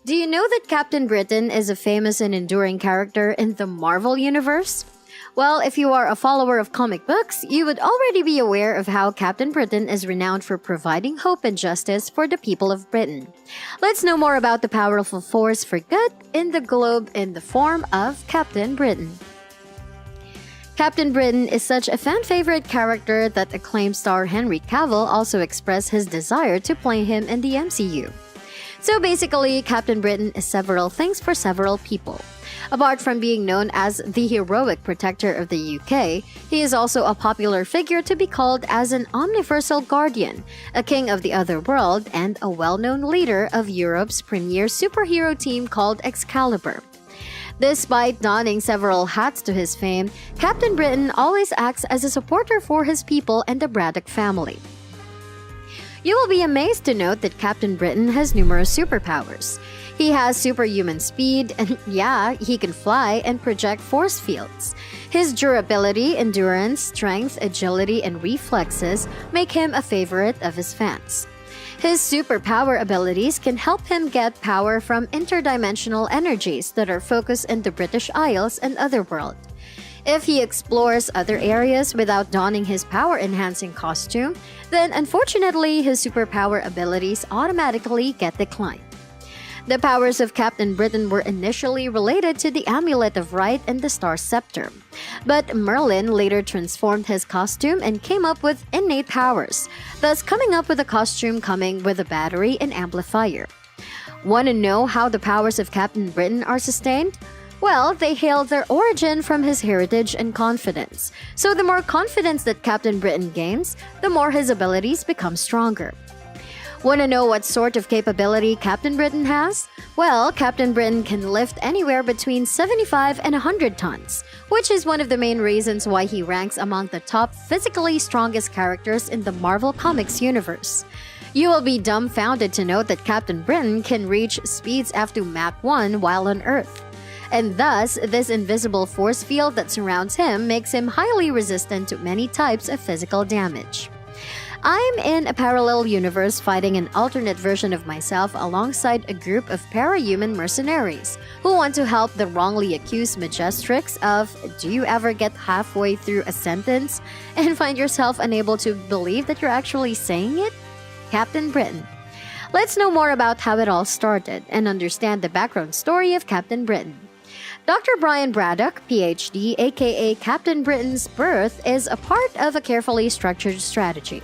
Do you know that Captain Britain is a famous and enduring character in the Marvel Universe? Well, if you are a follower of comic books, you would already be aware of how Captain Britain is renowned for providing hope and justice for the people of Britain. Let's know more about the powerful force for good in the globe in the form of Captain Britain. Captain Britain is such a fan-favorite character that acclaimed star Henry Cavill also expressed his desire to play him in the MCU. So basically, Captain Britain is several things for several people. Apart from being known as the heroic protector of the UK, he is also a popular figure to be called as an omniversal guardian, a king of the other world, and a well-known leader of Europe's premier superhero team called Excalibur. Despite donning several hats to his fame, Captain Britain always acts as a supporter for his people and the Braddock family. You will be amazed to note that Captain Britain has numerous superpowers. He has superhuman speed, and yeah, he can fly and project force fields. His durability, endurance, strength, agility, and reflexes make him a favorite of his fans. His superpower abilities can help him get power from interdimensional energies that are focused in the British Isles and Otherworld. If he explores other areas without donning his power-enhancing costume, then unfortunately his superpower abilities automatically get declined. The powers of Captain Britain were initially related to the Amulet of Right and the Star Scepter. But Merlin later transformed his costume and came up with innate powers, thus coming up with a costume coming with a battery and amplifier. Want to know how the powers of Captain Britain are sustained? Well, they hail their origin from his heritage and confidence. So the more confidence that Captain Britain gains, the more his abilities become stronger. Want to know what sort of capability Captain Britain has? Well, Captain Britain can lift anywhere between 75 and 100 tons, which is one of the main reasons why he ranks among the top physically strongest characters in the Marvel Comics universe. You will be dumbfounded to note that Captain Britain can reach speeds up to Mach 1 while on Earth. And thus, this invisible force field that surrounds him makes him highly resistant to many types of physical damage. I'm in a parallel universe fighting an alternate version of myself alongside a group of parahuman mercenaries who want to help the wrongly accused Majestrix of do you ever get halfway through a sentence and find yourself unable to believe that you're actually saying it? Captain Britain. Let's know more about how it all started and understand the background story of Captain Britain. Dr. Brian Braddock, PhD, aka Captain Britain's birth, is a part of a carefully structured strategy.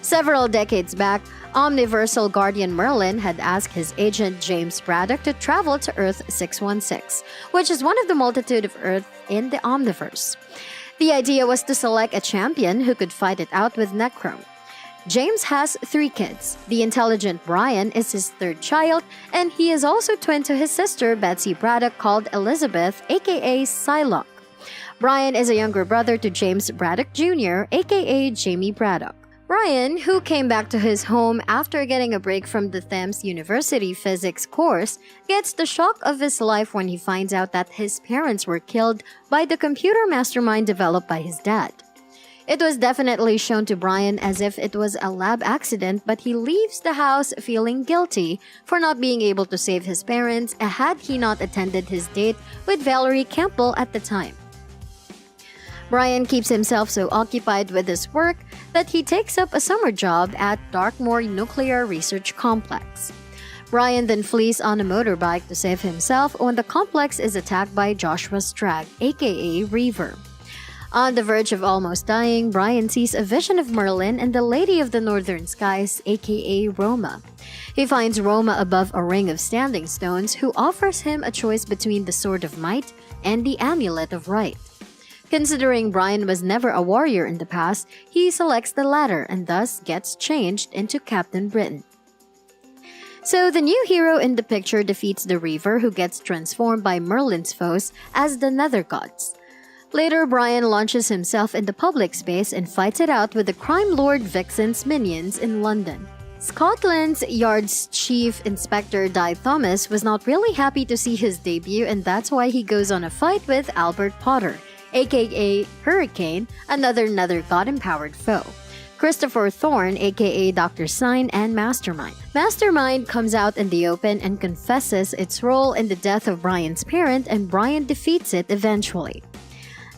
Several decades back, Omniversal Guardian Merlin had asked his agent James Braddock to travel to Earth 616, which is one of the multitude of Earths in the Omniverse. The idea was to select a champion who could fight it out with Necrom. James has 3 kids. The intelligent Brian is his 3rd child, and he is also twin to his sister Betsy Braddock called Elizabeth, aka Psylocke. Brian is a younger brother to James Braddock Jr., aka Jamie Braddock. Brian, who came back to his home after getting a break from the Thames University physics course, gets the shock of his life when he finds out that his parents were killed by the computer mastermind developed by his dad. It was definitely shown to Brian as if it was a lab accident, but he leaves the house feeling guilty for not being able to save his parents had he not attended his date with Valerie Campbell at the time. Brian keeps himself so occupied with his work that he takes up a summer job at Darkmoor Nuclear Research Complex. Brian then flees on a motorbike to save himself when the complex is attacked by Joshua Strag, aka Reaver. On the verge of almost dying, Brian sees a vision of Merlin and the Lady of the Northern Skies, aka Roma. He finds Roma above a ring of standing stones who offers him a choice between the Sword of Might and the Amulet of Right. Considering Brian was never a warrior in the past, he selects the latter and thus gets changed into Captain Britain. So the new hero in the picture defeats the Reaver who gets transformed by Merlin's foes as the Nether Gods. Later, Brian launches himself into public space and fights it out with the crime lord Vixen's minions in London. Scotland Yard's Chief Inspector Di Thomas was not really happy to see his debut, and that's why he goes on a fight with Albert Potter, aka Hurricane, another Nether God-empowered foe. Christopher Thorne, aka Dr. Sign, and Mastermind. Mastermind comes out in the open and confesses its role in the death of Brian's parent, and Brian defeats it eventually.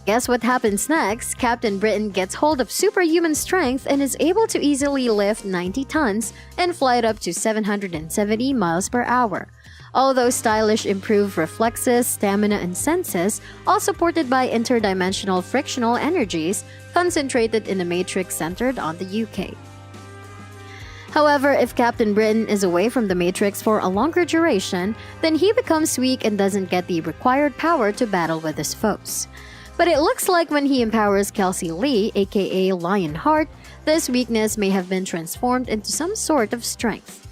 Guess what happens next? Captain Britain gets hold of superhuman strength and is able to easily lift 90 tons and fly it up to 770 miles per hour. All those stylish improved reflexes, stamina, and senses, all supported by interdimensional frictional energies concentrated in a matrix centered on the UK. However, if Captain Britain is away from the Matrix for a longer duration, then he becomes weak and doesn't get the required power to battle with his foes. But it looks like when he empowers Kelsey Lee, aka Lionheart, this weakness may have been transformed into some sort of strength.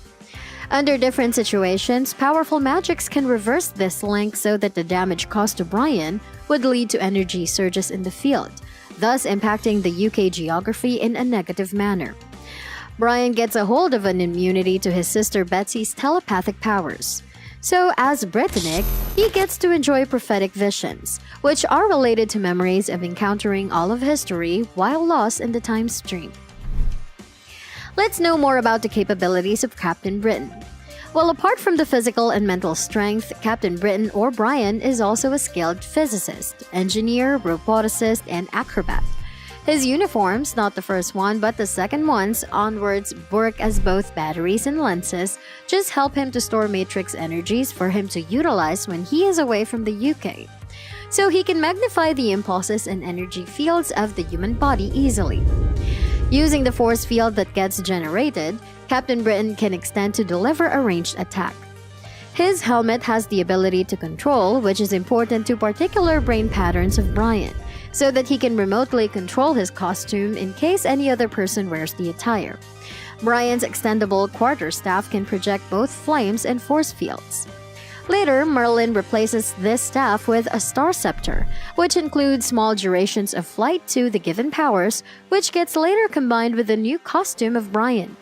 Under different situations, powerful magics can reverse this link so that the damage caused to Brian would lead to energy surges in the field, thus impacting the UK geography in a negative manner. Brian gets a hold of an immunity to his sister Betsy's telepathic powers. So, as Britannic, he gets to enjoy prophetic visions, which are related to memories of encountering all of history while lost in the time stream. Let's know more about the capabilities of Captain Britain. Well, apart from the physical and mental strength, Captain Britain or Brian is also a skilled physicist, engineer, roboticist, and acrobat. His uniforms, not the first one but the second ones onwards, work as both batteries and lenses, just help him to store matrix energies for him to utilize when he is away from the UK. So he can magnify the impulses and energy fields of the human body easily. Using the force field that gets generated, Captain Britain can extend to deliver a ranged attack. His helmet has the ability to control, which is important to particular brain patterns of Brian, so that he can remotely control his costume in case any other person wears the attire. Brian's extendable quarterstaff can project both flames and force fields. Later, Merlin replaces this staff with a star scepter, which includes small durations of flight to the given powers, which gets later combined with the new costume of Brian.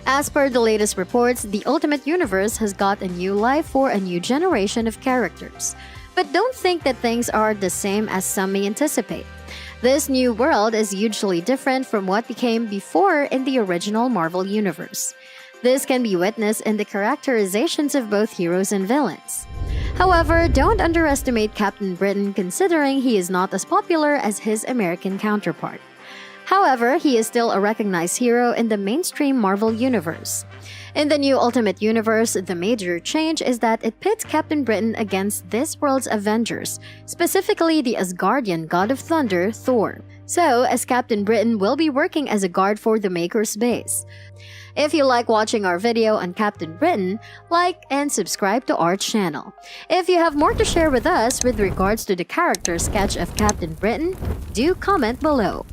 As per the latest reports, the Ultimate Universe has got a new life for a new generation of characters. But don't think that things are the same as some may anticipate. This new world is hugely different from what became before in the original Marvel Universe. This can be witnessed in the characterizations of both heroes and villains. However, don't underestimate Captain Britain considering he is not as popular as his American counterpart. However, he is still a recognized hero in the mainstream Marvel Universe. In the new Ultimate Universe, the major change is that it pits Captain Britain against this world's Avengers, specifically the Asgardian god of thunder, Thor. So, as Captain Britain will be working as a guard for the Maker's base. If you like watching our video on Captain Britain, like and subscribe to our channel. If you have more to share with us with regards to the character sketch of Captain Britain, do comment below.